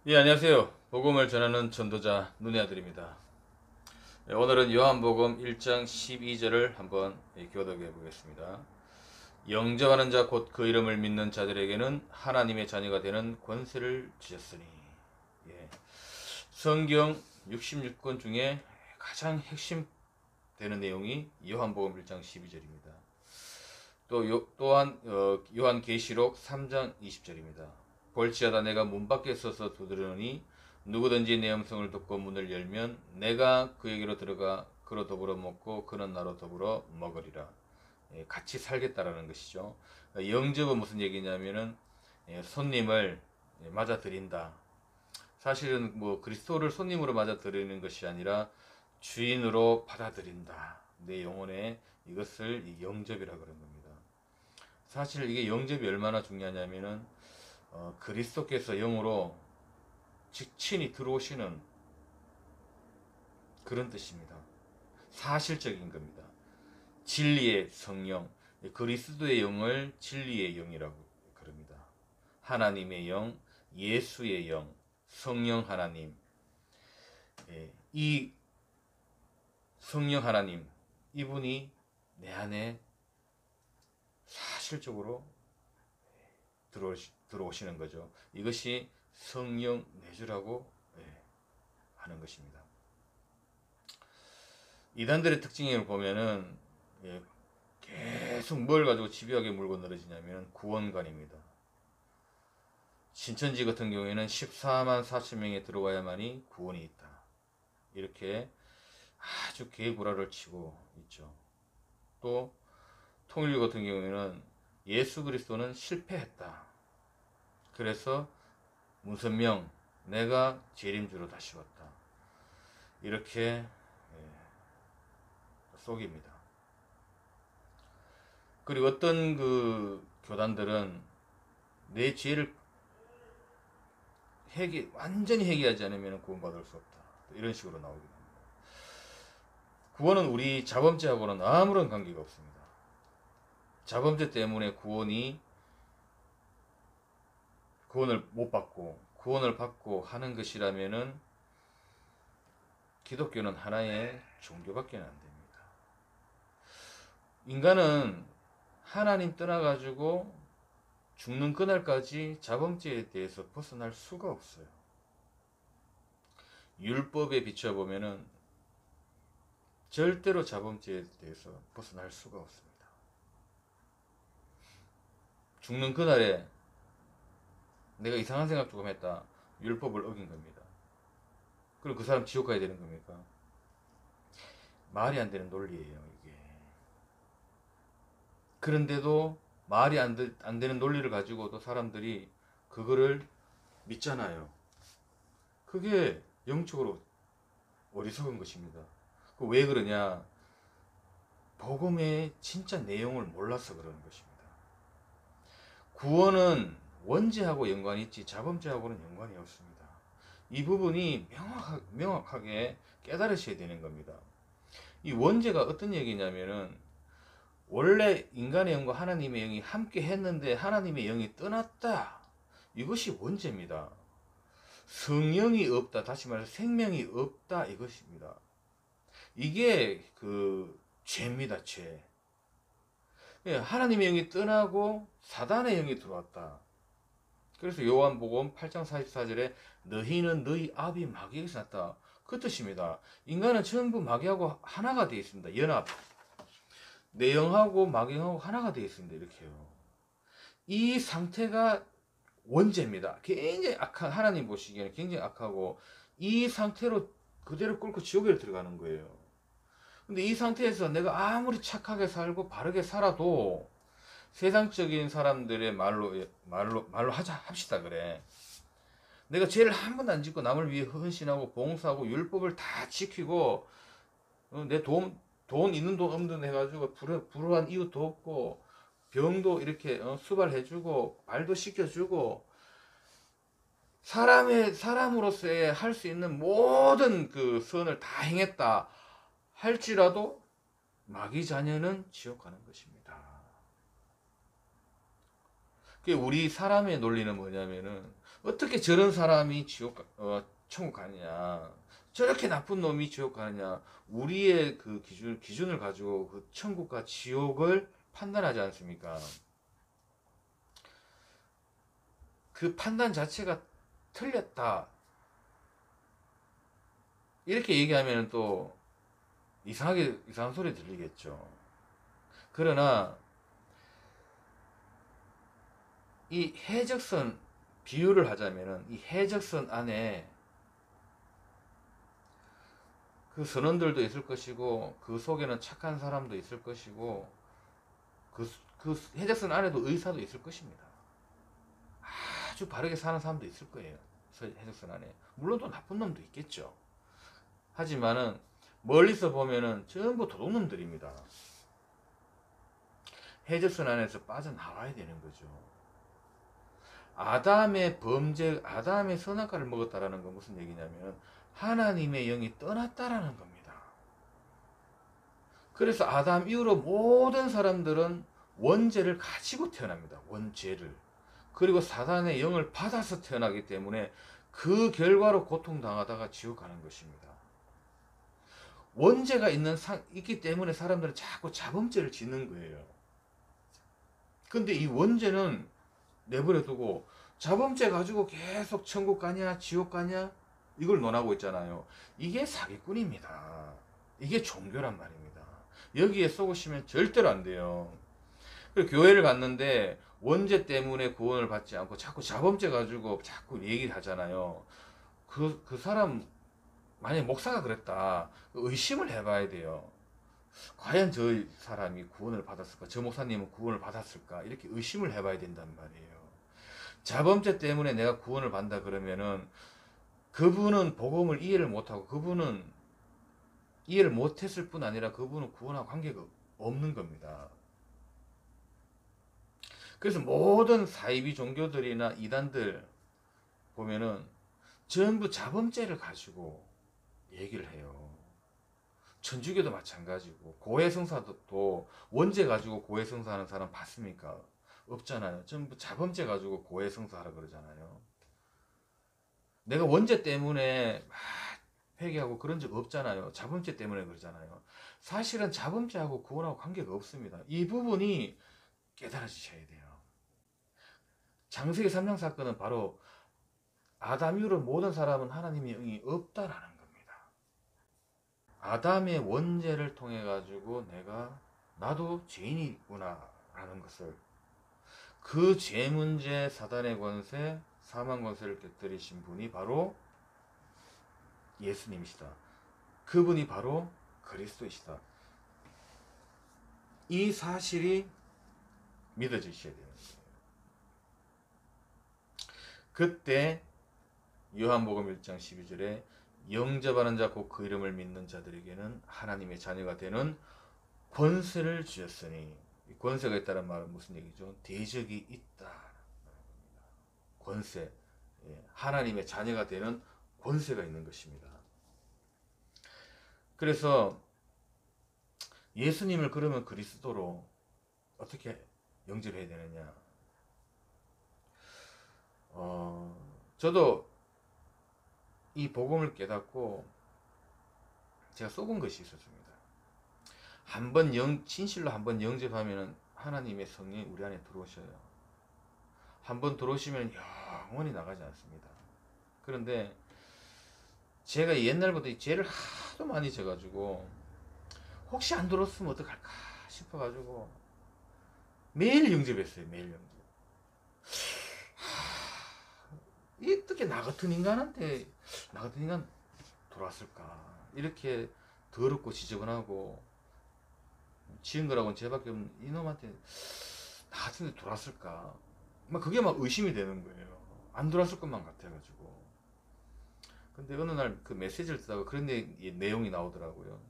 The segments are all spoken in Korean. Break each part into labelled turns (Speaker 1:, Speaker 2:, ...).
Speaker 1: 예, 안녕하세요. 복음을 전하는 전도자 눈의 아들입니다. 오늘은 요한복음 1장 12절을 한번 교독해 보겠습니다. 영접하는 자 곧 그 이름을 믿는 자들에게는 하나님의 자녀가 되는 권세를 주셨으니. 예, 성경 66권 중에 가장 핵심 되는 내용이 요한복음 1장 12절입니다. 또한 요한계시록 3장 20절입니다. 볼지어다 내가 문 밖에 서서 두드리노니 누구든지 내 음성을 듣고 문을 열면 내가 그에게로 들어가 그로 더불어 먹고 그는 나로 더불어 먹으리라. 같이 살겠다라는 것이죠. 영접은 무슨 얘기냐면은 손님을 맞아들인다. 사실은 뭐 그리스도를 손님으로 맞아들이는 것이 아니라 주인으로 받아들인다. 내 영혼에 이것을 영접이라 그런 겁니다. 사실 이게 영접이 얼마나 중요하냐면은 그리스도께서 영으로 직친이 들어오시는 그런 뜻입니다. 사실적인 겁니다. 진리의 성령, 그리스도의 영을 진리의 영이라고 그럽니다. 하나님의 영, 예수의 영, 성령 하나님. 이 성령 하나님, 이분이 내 안에 사실적으로 들어오시는 거죠. 이것이 성령 내주라고 하는 것입니다. 이단들의 특징을 보면은 계속 뭘 가지고 집요하게 물고 늘어지냐면 구원관입니다. 신천지 같은 경우에는 14만 4천 명이 들어와야만이 구원이 있다. 이렇게 아주 개구라를 치고 있죠. 또 통일교 같은 경우에는 예수 그리스도는 실패했다. 그래서 문선명 내가 재림주로 다시 왔다. 이렇게 속입니다. 그리고 어떤 그 교단들은 내 죄를 완전히 회개하지 않으면 구원받을 수 없다. 이런 식으로 나오기도 합니다. 구원은 우리 자범죄하고는 아무런 관계가 없습니다. 자범죄 때문에 구원을 못 받고 구원을 받고 하는 것이라면은 기독교는 하나의 종교밖에 안 됩니다. 인간은 하나님 떠나가지고 죽는 그날까지 자범죄에 대해서 벗어날 수가 없어요. 율법에 비춰보면은 절대로 자범죄에 대해서 벗어날 수가 없습니다. 죽는 그날에 내가 이상한 생각 조금 했다. 율법을 어긴 겁니다. 그럼 그 사람 지옥 가야 되는 겁니까? 말이 안 되는 논리예요, 이게. 그런데도 말이 안 되는 논리를 가지고도 사람들이 그거를 믿잖아요. 그게 영적으로 어리석은 것입니다. 왜 그러냐? 복음의 진짜 내용을 몰라서 그러는 것입니다. 구원은 원죄하고 연관이 있지 자범죄하고는 연관이 없습니다. 이 부분이 명확하게 깨달으셔야 되는 겁니다. 이 원죄가 어떤 얘기냐면은 원래 인간의 영과 하나님의 영이 함께 했는데 하나님의 영이 떠났다. 이것이 원죄입니다. 성령이 없다. 다시 말해서 생명이 없다. 이것입니다. 이게 그 죄입니다. 죄. 하나님의 영이 떠나고 사단의 영이 들어왔다. 그래서 요한복음 8장 44절에 너희는 너희 아비 마귀에게서 났다. 그 뜻입니다. 인간은 전부 마귀하고 하나가 되어 있습니다. 연합. 내 영하고 마귀하고 하나가 되어 있습니다. 이렇게요. 이 상태가 원죄입니다. 굉장히 악한, 하나님 보시기에는 굉장히 악하고 이 상태로 그대로 끌고 지옥에 들어가는 거예요. 근데 이 상태에서 내가 아무리 착하게 살고 바르게 살아도 세상적인 사람들의 말로 합시다 그래. 내가 죄를 한 번도 안 짓고 남을 위해 헌신하고 봉사하고 율법을 다 지키고 내 돈 있는 돈 없는 돈 해가지고 불우한 이웃도 없고 병도 이렇게 수발해주고 말도 시켜주고 사람으로서의 할 수 있는 모든 그 선을 다 행했다 할지라도 마귀 자녀는 지옥 가는 것입니다. 우리 사람의 논리는 뭐냐면은 어떻게 저런 사람이 천국 가느냐? 저렇게 나쁜 놈이 지옥 가느냐? 우리의 그 기준을 가지고 그 천국과 지옥을 판단하지 않습니까? 그 판단 자체가 틀렸다. 이렇게 얘기하면 또 이상한 소리 들리겠죠. 그러나 이 해적선 비유를 하자면은 이 해적선 안에 그 선원들도 있을 것이고 그 속에는 착한 사람도 있을 것이고 그 해적선 안에도 의사도 있을 것입니다. 아주 바르게 사는 사람도 있을 거예요. 해적선 안에. 물론 또 나쁜 놈도 있겠죠. 하지만은 멀리서 보면은 전부 도둑놈들입니다. 해적선 안에서 빠져나와야 되는 거죠. 아담의 선악과를 먹었다라는 건 무슨 얘기냐면 하나님의 영이 떠났다라는 겁니다. 그래서 아담 이후로 모든 사람들은 원죄를 가지고 태어납니다. 원죄를. 그리고 사단의 영을 받아서 태어나기 때문에 그 결과로 고통당하다가 지옥 가는 것입니다. 원죄가 있기 때문에 사람들은 자꾸 자범죄를 짓는 거예요. 근데 이 원죄는 내버려 두고 자범죄 가지고 계속 천국 가냐 지옥 가냐 이걸 논하고 있잖아요. 이게 사기꾼입니다. 이게 종교란 말입니다. 여기에 속으시면 절대로 안 돼요. 그리고 교회를 갔는데 원죄 때문에 구원을 받지 않고 자꾸 자범죄 가지고 자꾸 얘기를 하잖아요. 그 사람 만약에 목사가 그랬다 의심을 해봐야 돼요. 과연 저 사람이 구원을 받았을까? 저 목사님은 구원을 받았을까? 이렇게 의심을 해봐야 된단 말이에요. 자범죄 때문에 내가 구원을 받는다 그러면은 그분은 복음을 이해를 못하고 그분은 이해를 못했을 뿐 아니라 그분은 구원하고 관계가 없는 겁니다. 그래서 모든 사이비 종교들이나 이단들 보면은 전부 자범죄를 가지고 얘기를 해요. 천주교도 마찬가지고 고해성사도 원죄 가지고 고해성사하는 사람 봤습니까? 없잖아요. 전부 자범죄 가지고 고해성사하라 그러잖아요. 내가 원죄 때문에 막 회개하고 그런 적 없잖아요. 자범죄 때문에 그러잖아요. 사실은 자범죄하고 구원하고 관계가 없습니다. 이 부분이 깨달아지셔야 돼요. 창세기 3장 사건은 바로 아담 이후로 모든 사람은 하나님의 영이 없다라는 겁니다. 아담의 원죄를 통해 가지고 나도 죄인이구나 라는 것을 그 죄 문제 사단의 권세 사망 권세를 깨뜨리신 분이 바로 예수님이시다. 그분이 바로 그리스도이시다. 이 사실이 믿어지셔야 되는 거예요. 그때 요한복음 1장 12절에 영접하는 자 곧 그 이름을 믿는 자들에게는 하나님의 자녀가 되는 권세를 주셨으니 권세가 있다는 말은 무슨 얘기죠? 대적이 있다. 권세. 하나님의 자녀가 되는 권세가 있는 것입니다. 그래서 예수님을 그러면 그리스도로 어떻게 영접해야 되느냐? 저도 이 복음을 깨닫고 제가 속은 것이 있었습니다. 진실로 한번 영접하면 하나님의 성령이 우리 안에 들어오셔요. 한번 들어오시면 영원히 나가지 않습니다. 그런데 제가 옛날부터 죄를 하도 많이 져가지고 혹시 안 들어왔으면 어떡할까 싶어가지고 매일 영접했어요. 매일 영접. 어떻게 나 같은 인간 돌아왔을까? 이렇게 더럽고 지저분하고 지은 거라고는 죄밖에 없는 이놈한테 나 같은데 돌아왔을까? 그게 막 의심이 되는 거예요. 안 돌아왔을 것만 같아가지고. 근데 어느 날 그 메시지를 듣다가 그런 내용이 나오더라고요.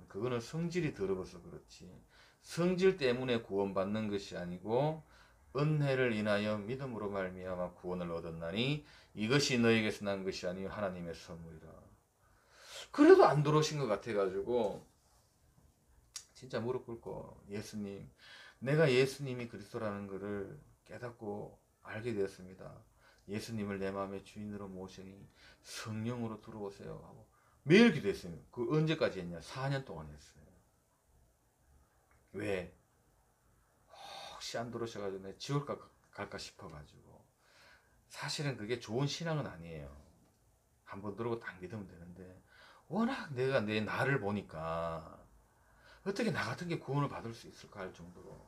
Speaker 1: 그거는 성질이 더러워서 그렇지. 성질 때문에 구원받는 것이 아니고 은혜를 인하여 믿음으로 말미암아 구원을 얻었나니 이것이 너에게서 난 것이 아니요 하나님의 선물이라. 그래도 안 들어오신 것 같아가지고 진짜 무릎 꿇고 내가 예수님이 그리스도라는 것을 깨닫고 알게 되었습니다. 예수님을 내 마음의 주인으로 모시니 성령으로 들어오세요 하고 매일 기도했어요. 그 언제까지 했냐? 4년 동안 했어요. 왜? 혹시 안 들어오셔가지고 내가 지옥 갈까 싶어가지고. 사실은 그게 좋은 신앙은 아니에요. 한번 들어오고 딱 믿으면 되는데 워낙 내가 내 나를 보니까 어떻게 나 같은 게 구원을 받을 수 있을까 할 정도로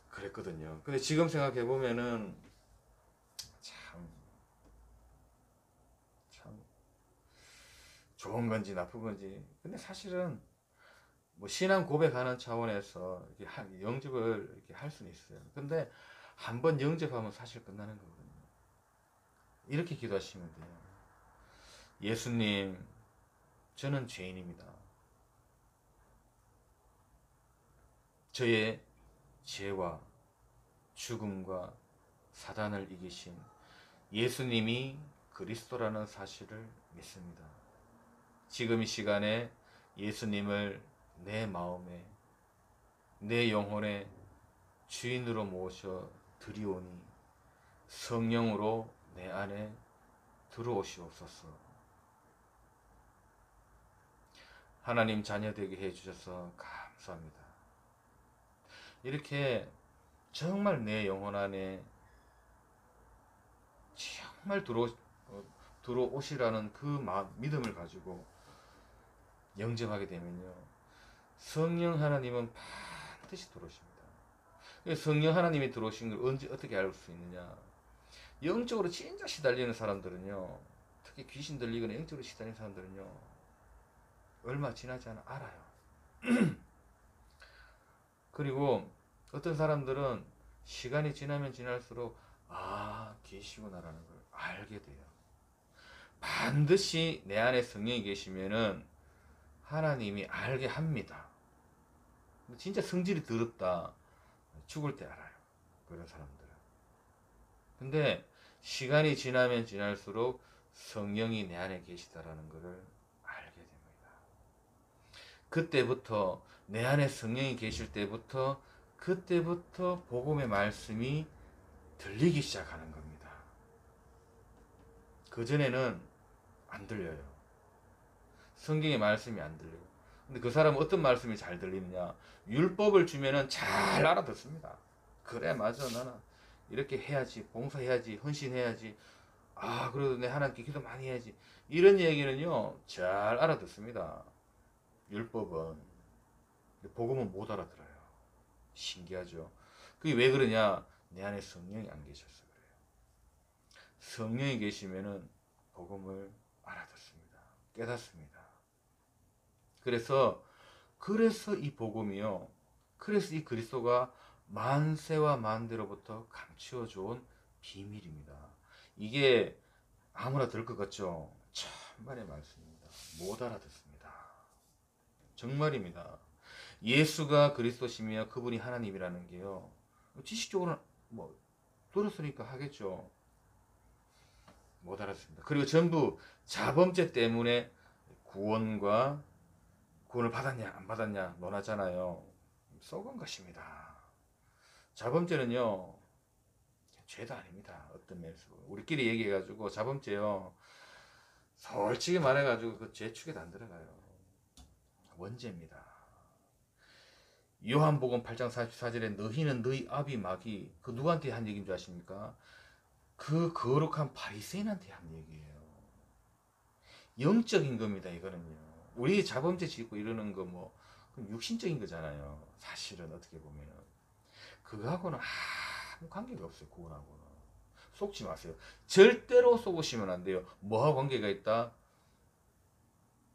Speaker 1: 그랬거든요. 근데 지금 생각해 보면은 참 좋은 건지 나쁜 건지. 근데 사실은 뭐 신앙 고백하는 차원에서 이렇게 영접을 이렇게 할 수는 있어요. 근데 한번 영접하면 사실 끝나는 거거든요. 이렇게 기도하시면 돼요. 예수님, 저는 죄인입니다. 저의 죄와 죽음과 사단을 이기신 예수님이 그리스도라는 사실을 믿습니다. 지금 이 시간에 예수님을 내 마음에, 내 영혼의 주인으로 모셔 드리오니 성령으로 내 안에 들어오시옵소서. 하나님 자녀 되게 해주셔서 감사합니다. 이렇게 정말 내 영혼 안에 정말 들어오시라는 그 믿음을 가지고 영접하게 되면요, 성령 하나님은 반드시 들어오십니다. 성령 하나님이 들어오신 걸 언제 어떻게 알 수 있느냐? 영적으로 진짜 시달리는 사람들은요, 특히 귀신 들리거나 영적으로 시달리는 사람들은요, 얼마 지나지 않아 알아요. 그리고 어떤 사람들은 시간이 지나면 지날수록 계시구나라는 걸 알게 돼요. 반드시 내 안에 성령이 계시면은 하나님이 알게 합니다. 진짜 성질이 더럽다, 죽을 때 알아요, 그런 사람들은. 근데 시간이 지나면 지날수록 성령이 내 안에 계시다라는 것을 알게 됩니다. 그때부터, 내 안에 성령이 계실 때부터, 그때부터 복음의 말씀이 들리기 시작하는 겁니다. 그전에는 안 들려요. 성경의 말씀이 안 들려요. 근데 그 사람은 어떤 말씀이 잘 들리느냐? 율법을 주면은 잘 알아듣습니다. 그래, 맞아, 나는 이렇게 해야지, 봉사해야지, 헌신해야지, 그래도 내 하나님께 기도 많이 해야지, 이런 얘기는요 잘 알아듣습니다. 율법은. 복음은 못 알아들어요. 신기하죠? 그게 왜 그러냐? 내 안에 성령이 안 계셔서 그래요. 성령이 계시면은 복음을 알아듣습니다. 깨닫습니다. 그래서 이 복음이요, 그래서 이 그리스도가 만세와 만대로부터 감추어 좋은 비밀입니다. 이게 아무나 들 것 같죠? 천만의 말씀입니다. 못 알아듣습니다. 정말입니다. 예수가 그리스도시며 그분이 하나님이라는 게요, 지식적으로는 뭐 들었으니까 하겠죠. 못 알아듣습니다. 그리고 전부 자범죄 때문에 구원을 받았냐 안 받았냐 논하잖아요. 썩은 것입니다. 자범죄는요 죄도 아닙니다. 어떤 면에서 우리끼리 얘기해가지고 자범죄요, 솔직히 말해가지고 그 죄 축에도 안 들어가요. 원죄입니다. 요한복음 8장 44절에 너희는 너희 아비 마귀, 그 누구한테 한 얘기인 줄 아십니까? 그 거룩한 바리새인한테 한 얘기예요. 영적인 겁니다. 이거는요, 우리 자범죄 짓고 이러는 거 뭐 육신적인 거잖아요. 사실은 어떻게 보면 그거하고는 아무 관계가 없어요. 구원하고는. 속지 마세요. 절대로 속으시면 안 돼요. 뭐하고 관계가 있다?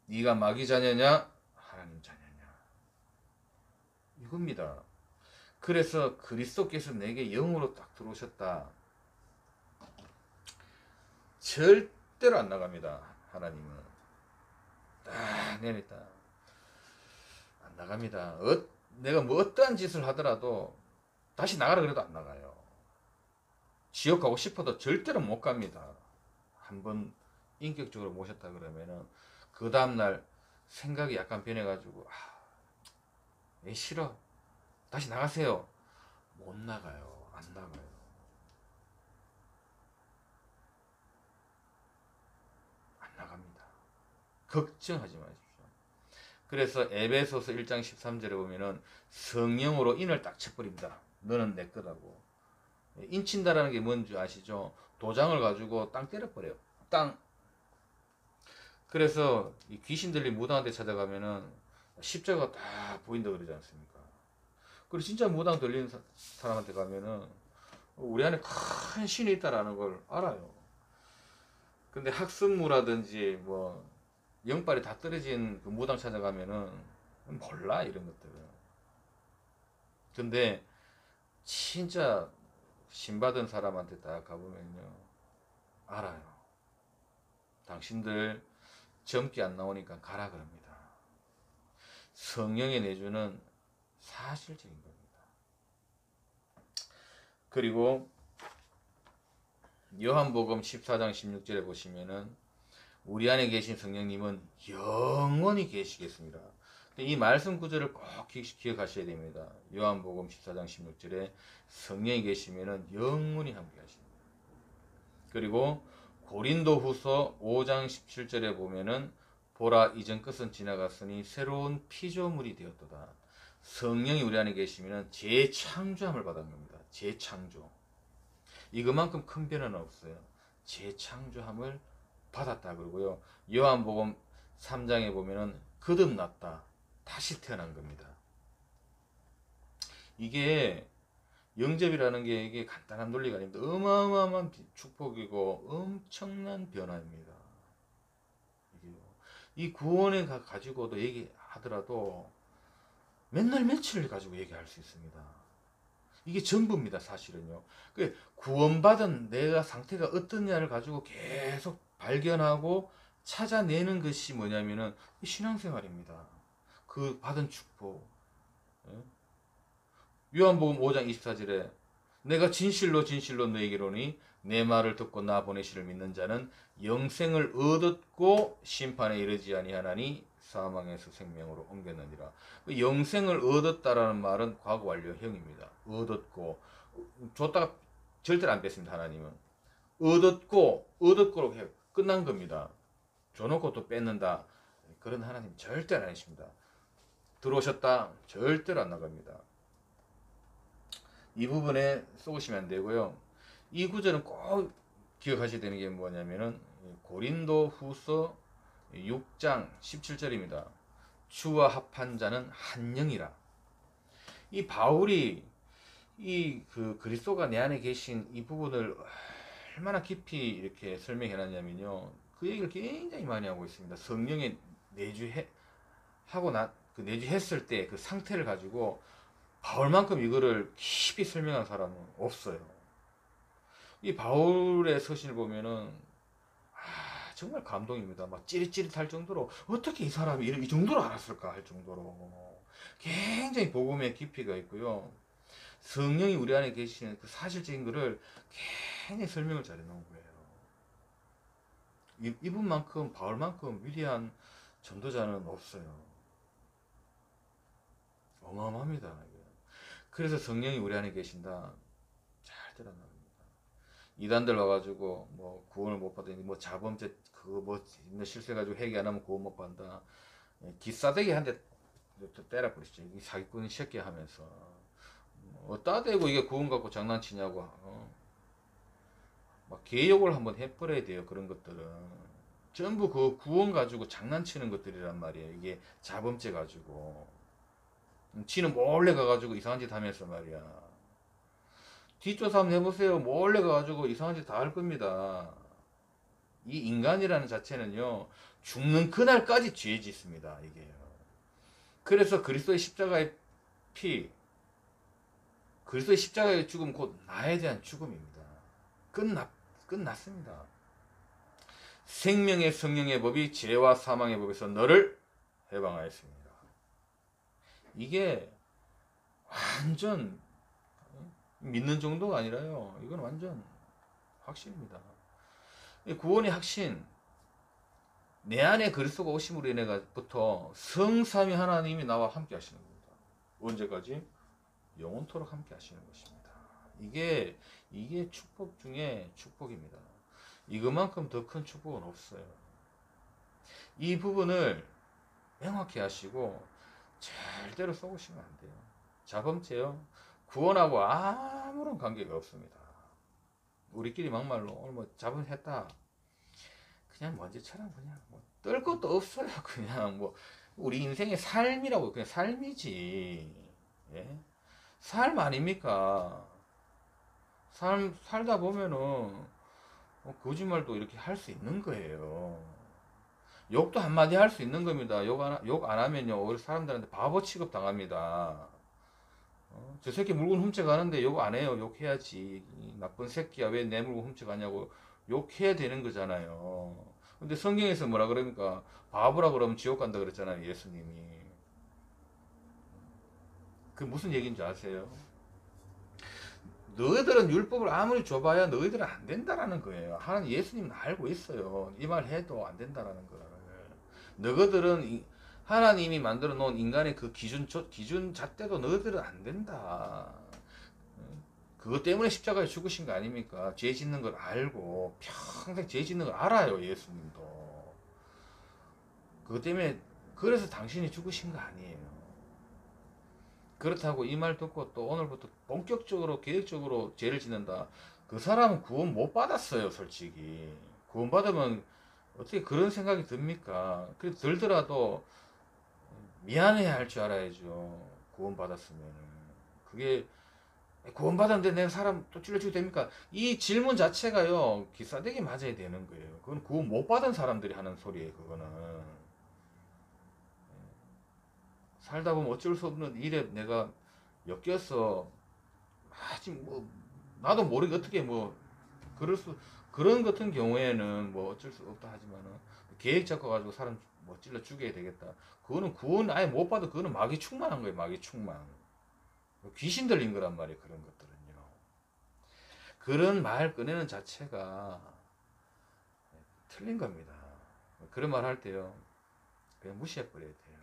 Speaker 1: 네가 마귀 자녀냐 하나님 자녀냐, 이겁니다. 그래서 그리스도께서 내게 영으로 딱 들어오셨다, 절대로 안 나갑니다. 하나님은 딱 내렸다 안 나갑니다. 내가 뭐 어떠한 짓을 하더라도 다시 나가라 그래도 안 나가요. 지옥 가고 싶어도 절대로 못 갑니다. 한번 인격적으로 모셨다 그러면은 그 다음날 생각이 약간 변해가지고 싫어, 다시 나가세요, 못 나가요. 안 나가요. 걱정하지 마십시오. 그래서 에베소서 1장 13절에 보면은 성령으로 인을 딱 쳐버립니다. 너는 내 거라고. 인친다라는 게 뭔지 아시죠? 도장을 가지고 땅 때려버려요. 땅. 그래서 이 귀신 들린 무당한테 찾아가면은 십자가 다 보인다 그러지 않습니까? 그리고 진짜 무당 들린 사람한테 가면은 우리 안에 큰 신이 있다라는 걸 알아요. 근데 학습무라든지 뭐 영빨이 다 떨어진 그 무당 찾아가면은 몰라 이런 것들은. 근데 진짜 신받은 사람한테 딱 가보면요 알아요. 당신들 젊게 안 나오니까 가라 그럽니다. 성령의 내주는 사실적인 겁니다. 그리고 요한복음 14장 16절에 보시면은 우리 안에 계신 성령님은 영원히 계시겠습니다. 이 말씀 구절을 꼭 기억하셔야 됩니다. 요한복음 14장 16절에 성령이 계시면은 영원히 함께 하십니다. 그리고 고린도후서 5장 17절에 보면은 보라 이전 것은 지나갔으니 새로운 피조물이 되었도다. 성령이 우리 안에 계시면은 재창조함을 받은 겁니다. 재창조. 이것만큼 큰 변화는 없어요. 재창조함을 받았다 그러고요. 요한복음 3장에 보면은 거듭났다. 다시 태어난 겁니다. 이게 영접이라는 게 이게 간단한 논리가 아닙니다. 어마어마한 축복이고 엄청난 변화입니다. 이 구원에 가지고도 얘기하더라도 맨날 며칠을 가지고 얘기할 수 있습니다. 이게 전부입니다, 사실은요. 구원받은 내가 상태가 어떠냐를 가지고 계속 발견하고 찾아내는 것이 뭐냐면은 신앙생활입니다. 그 받은 축복. 요한복음 5장 24절에 내가 진실로 진실로 너에게로니 내 말을 듣고 나 보내시를 믿는 자는 영생을 얻었고 심판에 이르지 아니하나니 사망에서 생명으로 옮겼느니라. 영생을 얻었다라는 말은 과거 완료형입니다. 얻었고 줬다가 절대로 안 뺐습니다. 하나님은 얻었고로 끝난 겁니다. 줘놓고 또 뺏는다. 그런 하나님 절대로 아니십니다. 들어오셨다 절대로 안 나갑니다. 이 부분에 쏘시면 안 되고요. 이 구절은 꼭 기억하셔야 되는 게 뭐냐면은 고린도 후서 6장 17절입니다. 주와 합한 자는 한 영이라. 이 바울이 그 그리스도가 내 안에 계신 이 부분을 얼마나 깊이 이렇게 설명해 놨냐면요. 그 얘기를 굉장히 많이 하고 있습니다. 성령에 그 내주했을 때 그 상태를 가지고 바울만큼 이거를 깊이 설명한 사람은 없어요. 이 바울의 서신을 보면은 정말 감동입니다. 막 찌릿찌릿할 정도로 어떻게 이 사람이 이 정도로 알았을까 할 정도로 굉장히 복음의 깊이가 있고요. 성령이 우리 안에 계시는 그 사실적인 것을 굉장히 설명을 잘 해놓은 거예요. 이분만큼 바울만큼 위대한 전도자는 없어요. 어마어마합니다. 그래서 성령이 우리 안에 계신다. 잘 들었나 봅니다. 이단들 와가지고 뭐 구원을 못 받으니 뭐 자범죄 그거 뭐 실수해가지고 회개 안 하면 구원 못 받는다. 기싸대기 한 대 때려버리시죠. 이 사기꾼 새끼 하면서 어따 대고 이게 구원 갖고 장난치냐고. 막 개욕을 한번 해버려야 돼요. 그런 것들은 전부 그 구원 가지고 장난치는 것들이란 말이에요. 이게 자범죄 가지고 지는 몰래 가가지고 이상한 짓 하면서 말이야. 뒷조사 한번 해보세요. 몰래 가가지고 이상한 짓 다 할 겁니다. 이 인간이라는 자체는요, 죽는 그날까지 죄 짓습니다. 이게요. 그래서 그리스도의 십자가의 피, 그리스도의 십자가의 죽음 곧 나에 대한 죽음입니다. 끝났습니다. 생명의 성령의 법이 죄와 사망의 법에서 너를 해방하였습니다. 이게 완전 믿는 정도가 아니라요. 이건 완전 확신입니다. 구원의 확신. 내 안에 그리스도가 오심으로 인해부터 성삼위 하나님이 나와 함께 하시는 겁니다. 언제까지? 영원토록 함께 하시는 것입니다. 이게 축복 중에 축복입니다. 이것만큼 더 큰 축복은 없어요. 이 부분을 명확히 하시고 절대로 속으시면 안 돼요. 자범죄요. 구원하고 아무런 관계가 없습니다. 우리끼리 막말로 오늘 뭐 자범했다. 그냥 먼지처럼 그냥 뭐 뜰 것도 없어요. 그냥 뭐 우리 인생의 삶이라고 그냥 삶이지. 예? 삶 아닙니까? 삶 살다 보면은 거짓말도 이렇게 할 수 있는 거예요. 욕도 한마디 할 수 있는 겁니다. 욕 안 하면요 우리 사람들한테 바보 취급 당합니다. 저 새끼 물건 훔쳐가는데 욕 안 해요. 욕해야지. 이 나쁜 새끼야 왜 내 물건 훔쳐가냐고 욕해야 되는 거잖아요. 근데 성경에서 뭐라 그러니까 바보라 그러면 지옥 간다 그랬잖아요. 예수님이. 그 무슨 얘기인지 아세요? 너희들은 율법을 아무리 줘봐야 너희들은 안 된다라는 거예요. 하나님 예수님은 알고 있어요. 이 말 해도 안 된다라는 거를. 너희들은 하나님이 만들어 놓은 인간의 그 기준 잣대도 너희들은 안 된다. 그것 때문에 십자가에 죽으신 거 아닙니까? 죄 짓는 걸 알고 평생 죄 짓는 걸 알아요. 예수님도. 그것 때문에 그래서 당신이 죽으신 거 아니에요. 그렇다고 이 말 듣고 또 오늘부터 본격적으로 계획적으로 죄를 짓는다. 그 사람은 구원 못 받았어요. 솔직히. 구원 받으면 어떻게 그런 생각이 듭니까? 그래도 들더라도 미안해야 할 줄 알아야죠. 구원 받았으면. 그게 구원 받았는데 내가 사람 또 찔러주게 됩니까? 이 질문 자체가요. 기싸대기 맞아야 되는 거예요. 그건 구원 못 받은 사람들이 하는 소리예요. 그거는. 살다 보면 어쩔 수 없는 일에 내가 엮여서 아직 뭐 나도 모르게 어떻게 뭐 그런 같은 경우에는 뭐 어쩔 수 없다 하지만은 계획 잡고 가지고 사람 뭐 찔러 죽여야 되겠다. 그거는 구원 아예 못 받아. 그거는 마귀 충만한 거예요. 마귀 충만. 귀신 들린 거란 말이에요. 그런 것들은요. 그런 말 꺼내는 자체가 틀린 겁니다. 그런 말 할 때요. 그냥 무시해 버려야 돼요.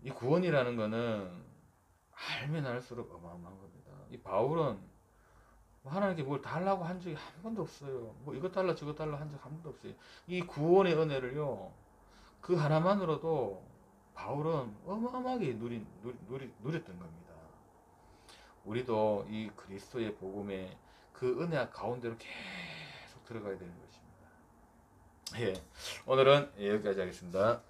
Speaker 1: 이 구원이라는 거는 알면 알수록 어마어마한 겁니다. 이 바울은 하나님께 뭘 달라고 한 적이 한 번도 없어요. 뭐 이것 달라 저것 달라 한 적 한 번도 없어요. 이 구원의 은혜를요. 그 하나만으로도 바울은 어마어마하게 누렸던 겁니다. 우리도 이 그리스도의 복음의 그 은혜 가운데로 계속 들어가야 되는 것입니다. 예, 오늘은 여기까지 하겠습니다.